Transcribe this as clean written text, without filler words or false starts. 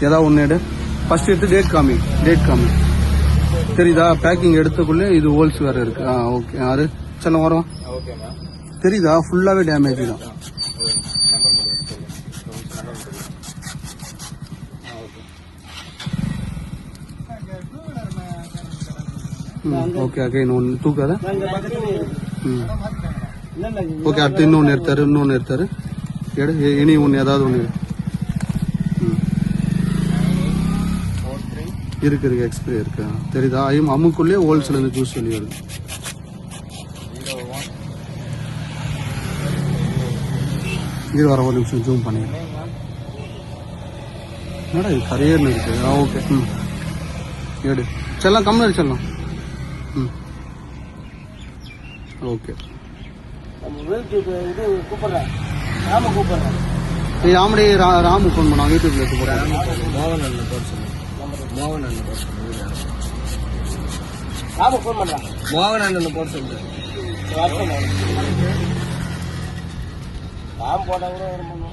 ஏதாவது ஒன்று எடு. ஃபர்ஸ்ட் எடுத்து டேட் காமி. தெரியுதா? பேக்கிங் எடுத்துக்குள்ளே இது ஹோல்ஸ் வேற இருக்கு. ஓகே. யாரு செல்லம் வரும்? தெரியுதா? ஃபுல்லாவே டேமேஜ் தான். ஓகே. இன்னொன்று தூக்காத. ஓகே. அடுத்து இன்னொன்று எடுத்தாரு. எடு. இனி ஒன்று ஏதாவது ஒன்று இருக்கு. எக்ஸ்பிரி இருக்கு. தெரியுதா? அம்முக்குள்ளே ஹோல்ஸ்ல இருந்து ஜூஸ் வெளியே வருது. இது வர ஒரு நிமிஷம் ஜூம் பண்ணிடுறேன். என்னடா இது கரையர்னு இருக்கு. ஓகே. எடு. செல்லாம் கம்மியாக செல்லாம். ஓகே. ஆமடி ராமு ஃபோன் பண்ணாங்க. யூடியூப்ல எடுத்து போறேன். மோகன் அண்ணன் போட சொல்லு. ராம் போட்டா கூட வரும்.